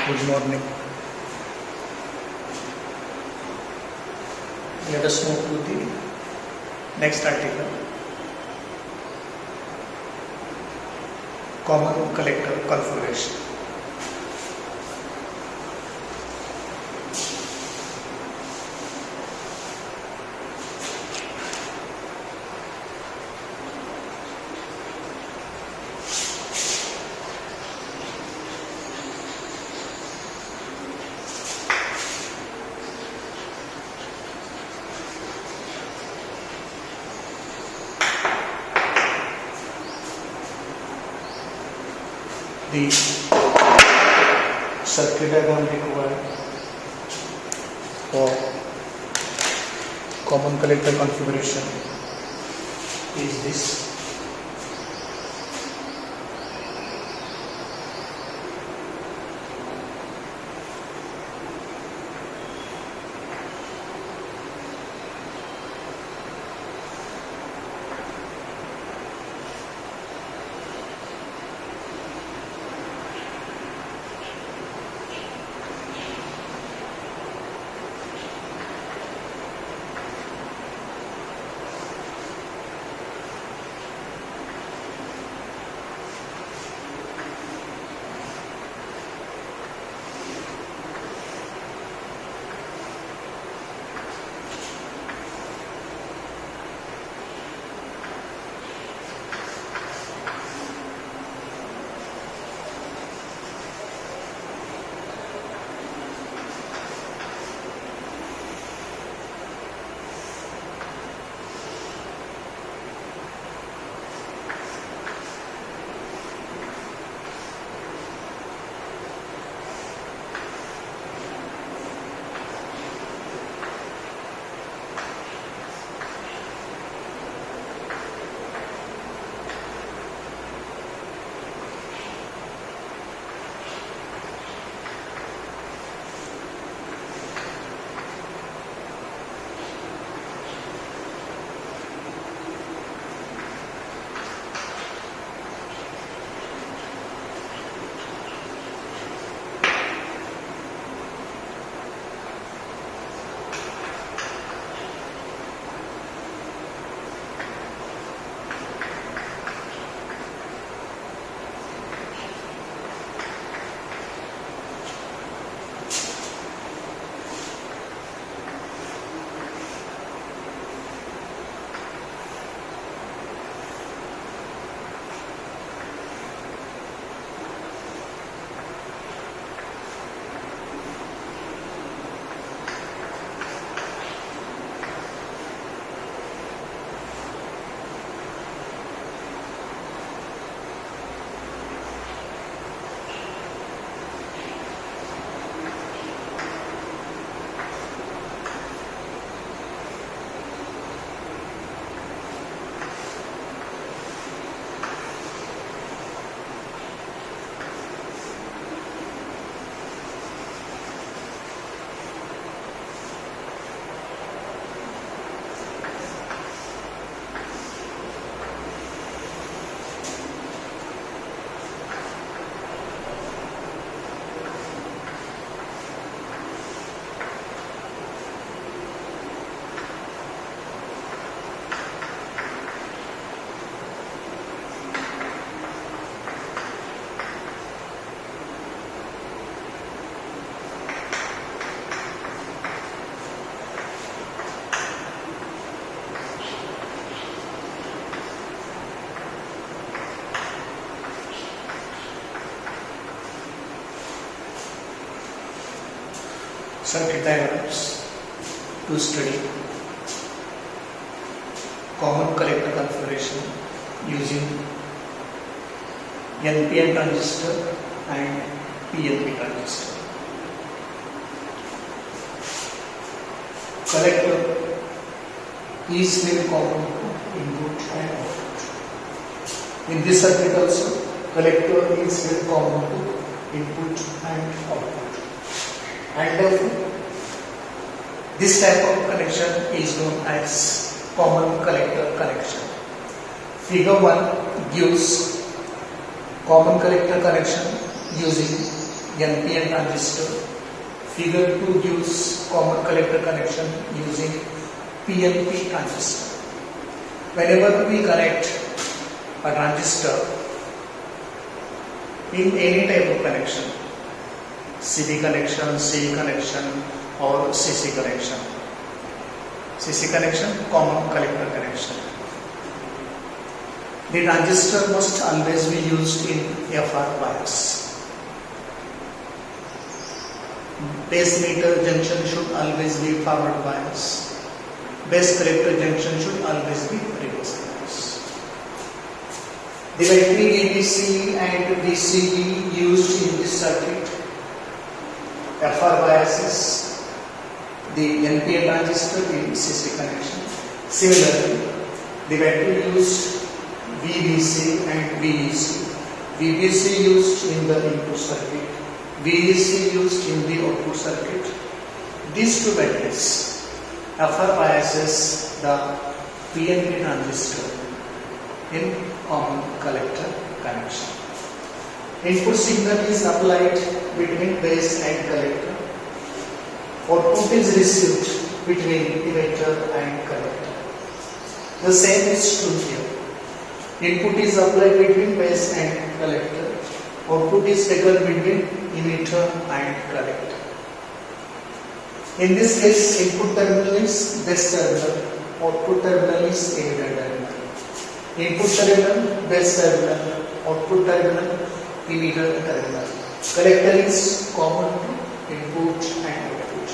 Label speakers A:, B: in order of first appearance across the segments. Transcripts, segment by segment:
A: Good morning. Let us move to the next article. Common collector configuration. The circuit diagram required for common collector configuration is this. Circuit diagrams to study common collector configuration using NPN transistor and PNP transistor. Collector is very common to input and output. In this circuit also, collector is very common to input and output. And therefore, this type of connection is known as common collector connection. Figure 1 gives common collector connection using NPN transistor. Figure 2 gives common collector connection using PNP transistor. Whenever we connect a transistor in any type of connection, CB connection, CE connection or CC connection. CC connection, common collector connection. The transistor must always be used in FR bias. Base emitter junction should always be forward bias. Base collector junction should always be reverse bias. The battery ABC and VCB used in this circuit, FR biases, the NPN transistor in CC connection. Similarly, the battery used VBC and VEC. VBC used in the input circuit, VEC used in the output circuit. These two batteries, FR biases the PNP transistor in common collector connection. Input signal is applied between base and collector. Output is received between emitter and collector. The same is true here. Input is applied between base and collector. Output is taken between emitter and collector. In this case, input terminal is base terminal, output terminal is emitter terminal. Input terminal, base terminal, output terminal, emitter terminal. Collector is common to input and output.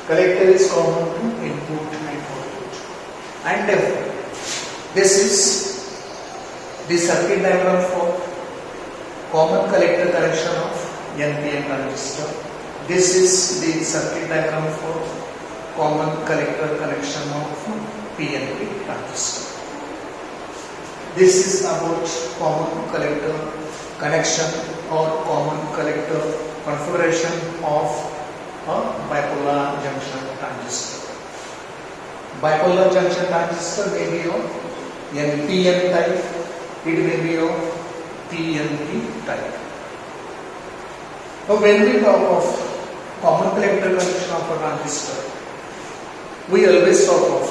A: Collector is common to input and output. And therefore, this is the circuit diagram for common collector connection of NPN transistor. This is the circuit diagram for common collector connection of PNP transistor. This is about common collector connection or common collector configuration of a bipolar junction transistor. Bipolar junction transistor may be of NPN type, it may be of PNP type. Now when we talk of common collector connection of a transistor, we always talk of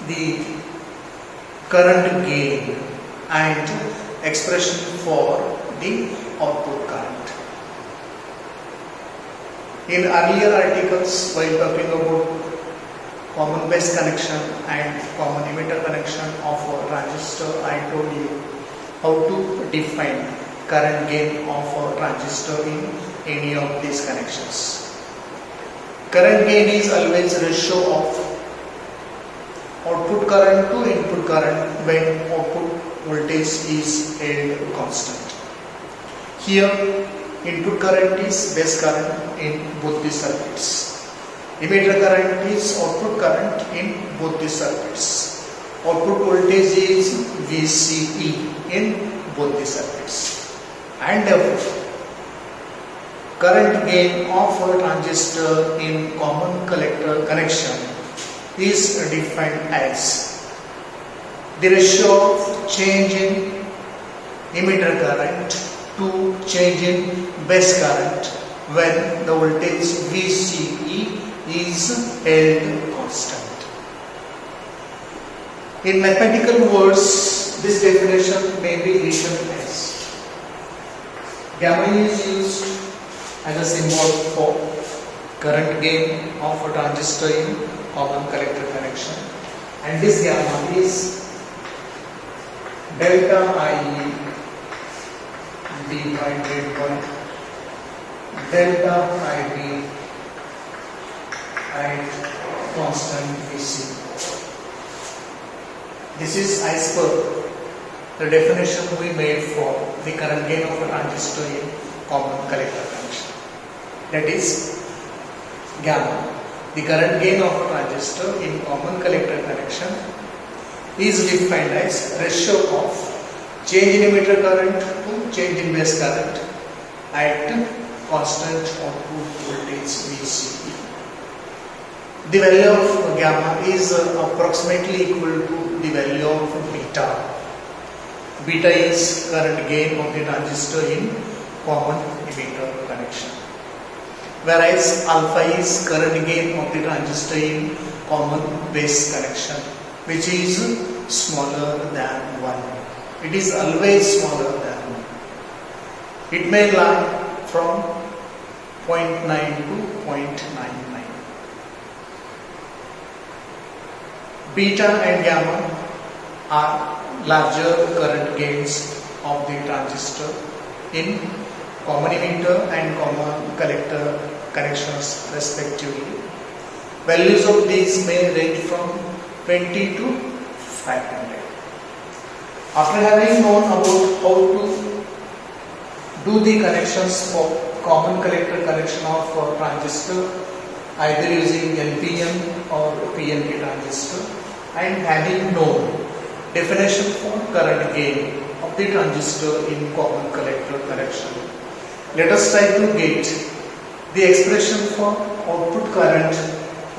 A: the current gain and expression for the output current. In earlier articles, while talking about common base connection and common emitter connection of a transistor, I told you how to define current gain of a transistor in any of these connections. Current gain is always ratio of output current to input current when output voltage is held constant. Here, input current is base current in both the circuits. Emitter current is output current in both the circuits. Output voltage is VCE in both the circuits. And therefore, current gain of a transistor in common collector connection is defined as the ratio of change in emitter current to change in base current when the voltage VCE is held constant. In mathematical words, this definition may be written as gamma is used as a symbol for current gain of a transistor in common collector connection, and this gamma is delta IE divided by delta IB at constant VC. This is as per the definition we made for the current gain of a transistor in common collector connection. That is gamma. The current gain of a transistor in common collector connection is defined as ratio of change in emitter current to change in base current at constant output voltage VCE. The value of gamma is approximately equal to the value of beta. Beta is current gain of the transistor in common emitter connection. Whereas alpha is current gain of the transistor in common base connection, which is smaller than 1. It is always smaller than 1. It may lie from 0.9 to 0.99. Beta and gamma are larger current gains of the transistor in common emitter and common collector connections respectively. Values of these may range from 20 to 500. After having known about how to do the connections for common collector connection of transistor either using NPN or PNP transistor, and having known definition for current gain of the transistor in common collector connection, let us try to get the expression for output current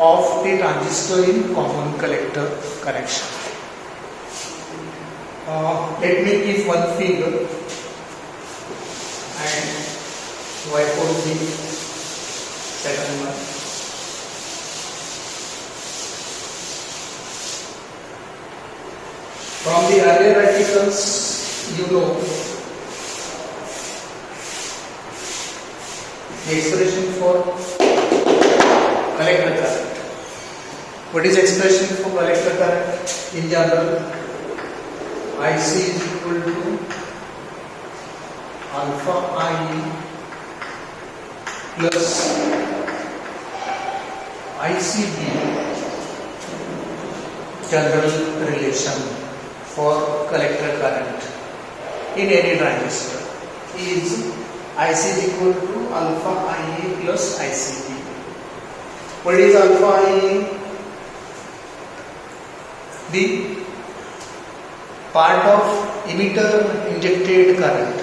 A: of the transistor in common collector connection. Let me give one figure and wipe out the second one. From the earlier articles, you know the expression for collector current. What is expression for collector current? In general, IC is equal to alpha IE plus ICB, general relation for collector current in any transistor is IC is equal to alpha IE plus ICB. What is alpha IE? The part of emitter injected current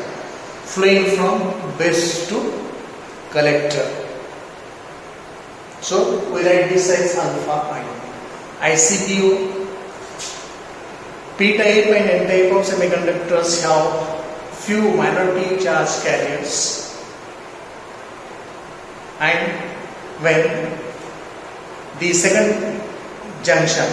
A: flowing from base to collector. So we write this as alpha IE. ICBO, P-type and N-type of semiconductors have few minority charge carriers, and when the second junction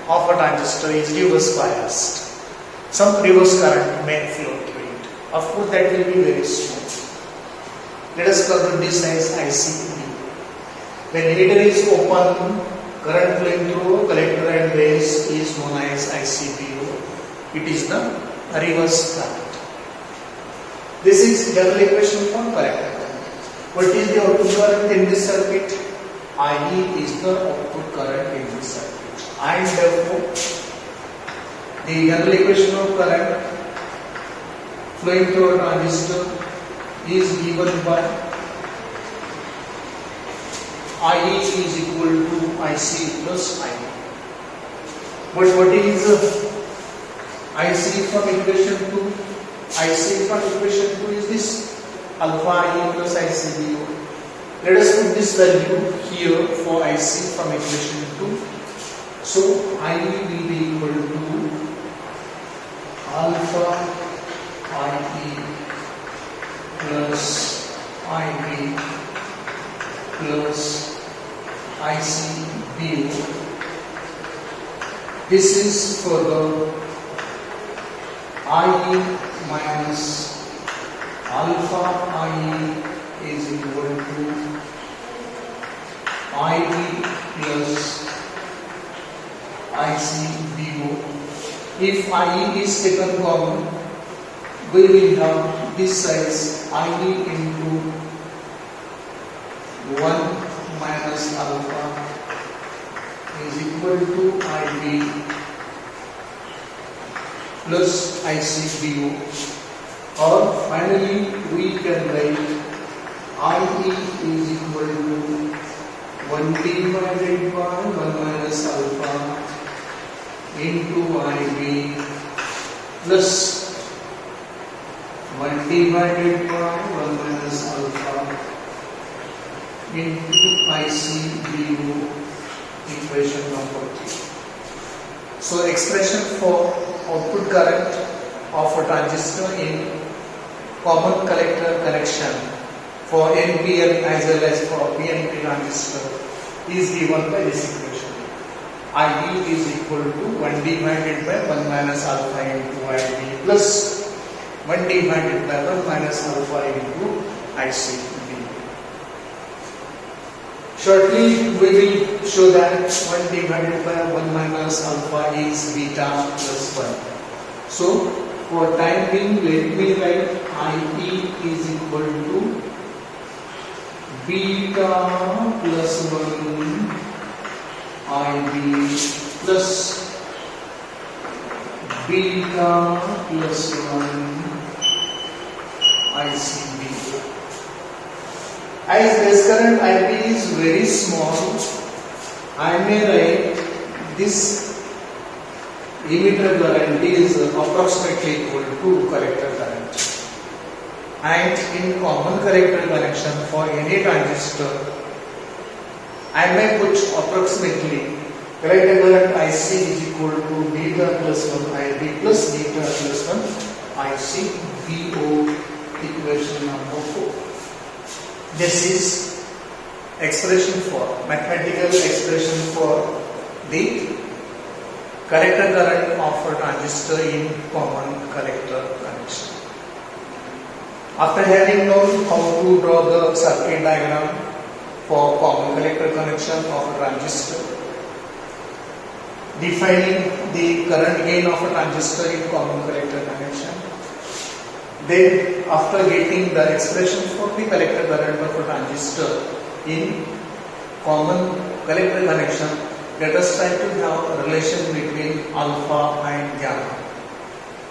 A: of a transistor is reverse biased, some reverse current may flow through it. Of course, that will be very small. Let us consider this as ICB. When emitter is open, current flowing through collector and base is known as ICBO. It is the reverse current. This is general equation for collector current. What is the output current in this circuit? IE is the output current in this circuit. And therefore, the general equation of current flowing through a transistor is given by IE is equal to IC plus IE. But what is IC from equation 2? IC from equation 2 is this alpha IE plus ICBO. Let us put this value here for IC from equation 2. So IE will be equal to alpha IE plus IB plus ICBO. This is for the IE minus alpha IE is equal to IB plus ICBO. If IE is taken common, we will have this size IE into 1 minus alpha is equal to IB plus ICBO, or finally we can write IE is equal to 1 divided by 1 minus alpha into IB plus 1 divided by 1 minus alpha into ICBO, equation number 3. So expression for output current of a transistor in common collector connection for NPN as well as for PNP transistor is given by this equation. IB is equal to 1 divided by 1 minus alpha into IB plus 1 divided by 1 minus alpha into ICB. Shortly we will show that 1 divided by 1 minus alpha is beta plus 1. So for time being, let me write IE is equal to beta plus 1 IB plus beta plus 1 ICB. As base current IB is very small, I may write this emitter current is approximately equal to collector current. And in common collector connection for any transistor, I may put approximately collector current IC is equal to beta plus 1 IB plus beta plus 1 IC BO, equation number 4. This is expression for mathematical expression for the collector current of a transistor in common collector connection. After having known how to draw the circuit diagram for common collector connection of a transistor, defining the current gain of a transistor in common collector connection, then after getting the expression for the collector current of a transistor in common collector connection, let us try to have a relation between alpha and gamma.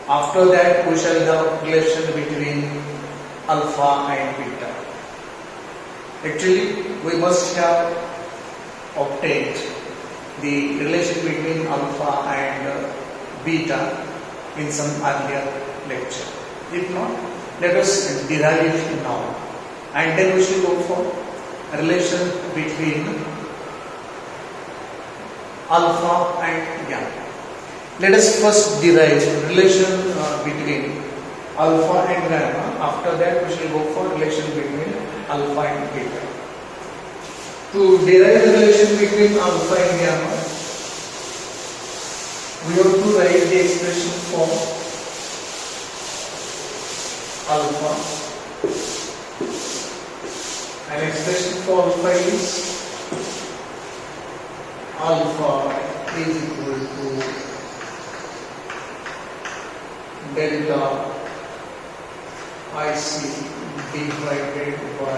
A: After that, we shall have relation between alpha and beta. Actually, we must have obtained the relation between alpha and beta in some earlier lecture. If not, let us derive it now, and then we shall go for a relation between alpha and gamma. Let us first derive relation between alpha and gamma. After that, we shall go for relation between alpha and beta. To derive the relation between alpha and gamma, we have to write the expression for alpha. An expression for alpha is alpha is equal to delta IC divided by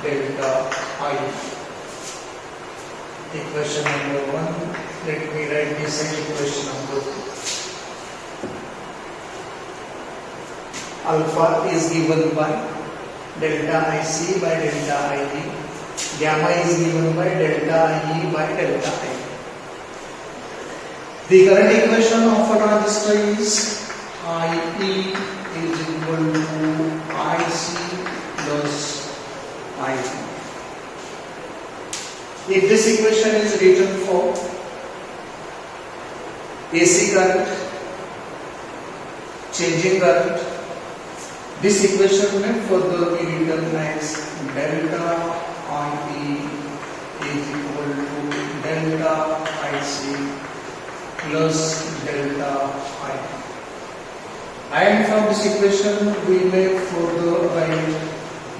A: delta I. Equation number 1. Let me write this as equation number 2. Alpha is given by delta IC by delta IE. Gamma is given by delta IE by delta I. The current equation of a transistor is IE is equal to IC plus IE. If this equation is written for AC current, changing current, this equation may further be written as delta IE is equal to delta IC plus delta I. And from this equation we may further write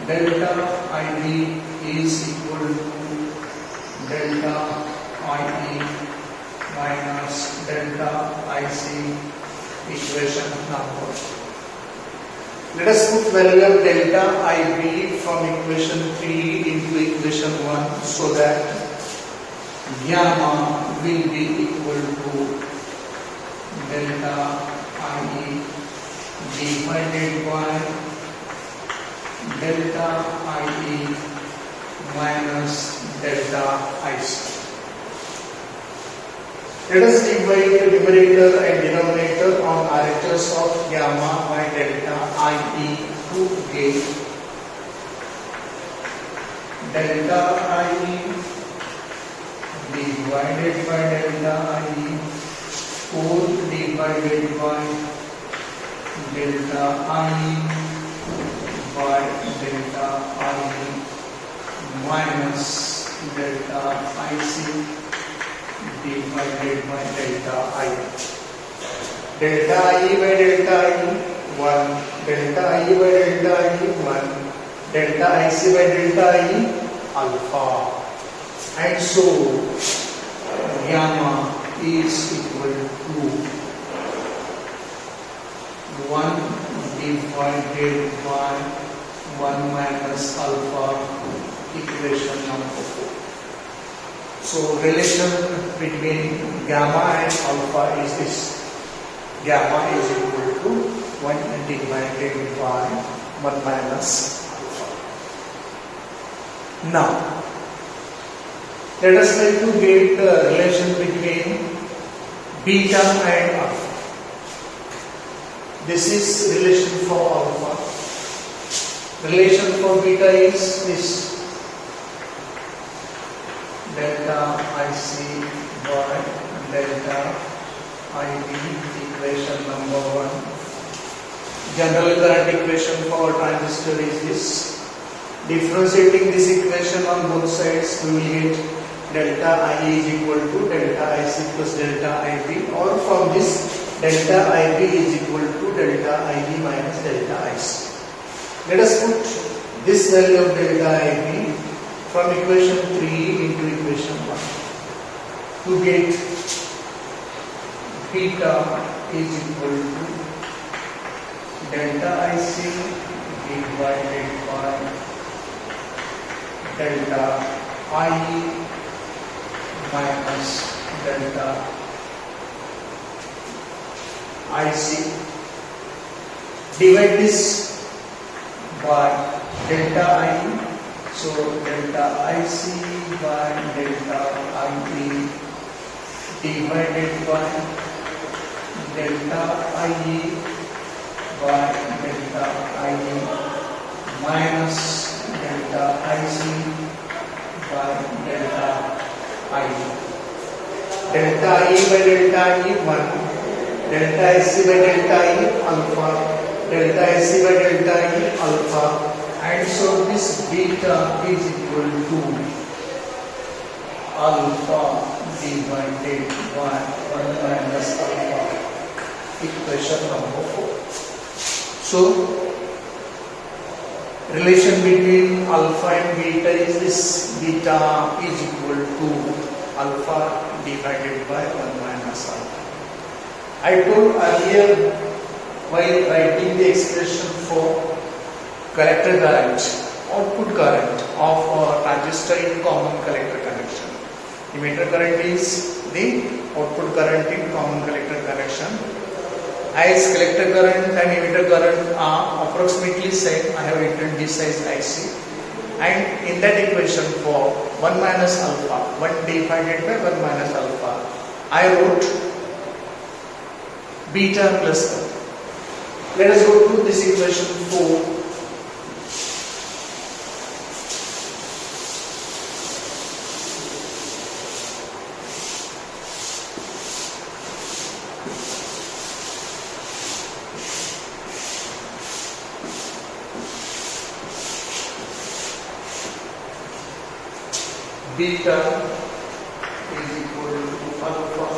A: delta IB is equal to delta IE minus delta IC, equation number. Let us put value of delta IB from equation 3 into equation 1 so that gamma will be equal to delta IE divided by delta IE minus delta IC. Let us divide the numerator and denominator on RHS of gamma by delta IE to get delta IE divided by delta IE whole divided by delta I by delta I minus delta IC divided by delta I. Delta I by delta I 1, delta I by delta I 1, delta IC by delta I alpha, and so gamma is equal to 1 divided by 1 minus alpha, equation number 4. So relation between gamma and alpha is this. Gamma is equal to 1 divided by 1 minus alpha. Now, let us try to get the relation between beta and alpha. This is relation for alpha. Relation for beta is this. Delta IC by delta IB, equation number 1. General current equation for transistor is this. Differentiating this equation on both sides, we will get delta I is equal to delta IC plus delta IB, or from this delta IB is equal to delta IB minus delta IC. Let us put this value of delta IB from equation 3 into equation 1 to get beta is equal to delta IC divided by delta I minus delta IC. Divide this by delta I. So delta IC by delta IE divided by delta IE by delta IE minus delta IC by delta IE. Delta IE by delta IE 1, delta IC by delta IE alpha, delta IC by delta IE alpha, and so this beta is equal to alpha divided by 1 minus alpha, equation number 4. So relation between alpha and beta is this. Beta is equal to alpha divided by 1 minus alpha. I told earlier while writing the expression for collector current, output current of a transistor in common collector connection. Emitter current is the output current in common collector connection. As collector current and emitter current are approximately same, I have written this as IC. And in that equation for 1 minus alpha, 1 divided by 1 minus alpha, I wrote beta plus 1. Let us go to this equation 4. Beta is equal to alpha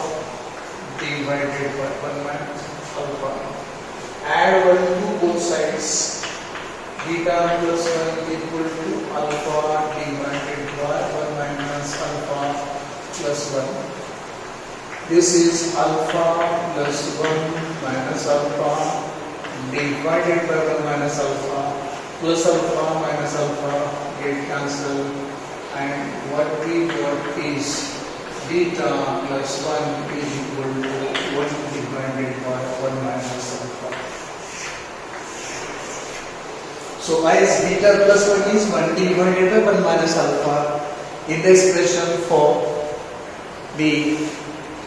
A: divided by 1 minus alpha. Add 1 to both sides. Beta plus 1 equal to alpha divided by 1 minus alpha plus 1. This is alpha plus 1 minus alpha divided by 1 minus alpha plus alpha minus alpha get cancelled. And what we got is beta plus 1 is equal to 1 divided by 1 minus alpha. So as beta plus 1 is 1 divided by 1 minus alpha, in the expression for the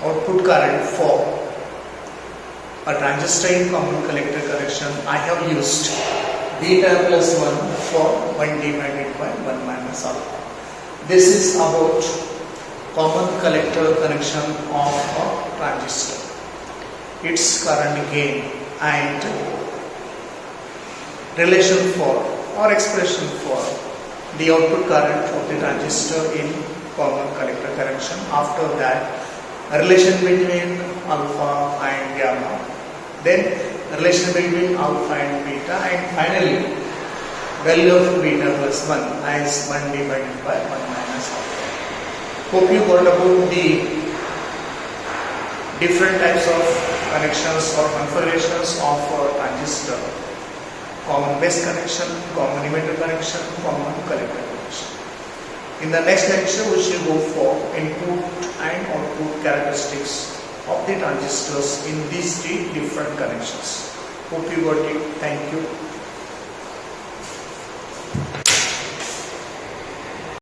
A: output current for a transistor in common collector connection, I have used beta plus 1 for 1 divided by 1 minus alpha. This is about common collector connection of a transistor, its current gain and relation for or expression for the output current of the transistor in common collector connection. After that, a relation between alpha and gamma, then relation between alpha and beta, and finally value of beta plus 1 as 1 divided by 1 minus alpha. Hope you got about the different types of connections or configurations of transistor: common base connection, common emitter connection, common collector connection. In the next lecture, we shall go for input and output characteristics of the transistors in these three different connections. Hope you got it. Thank you.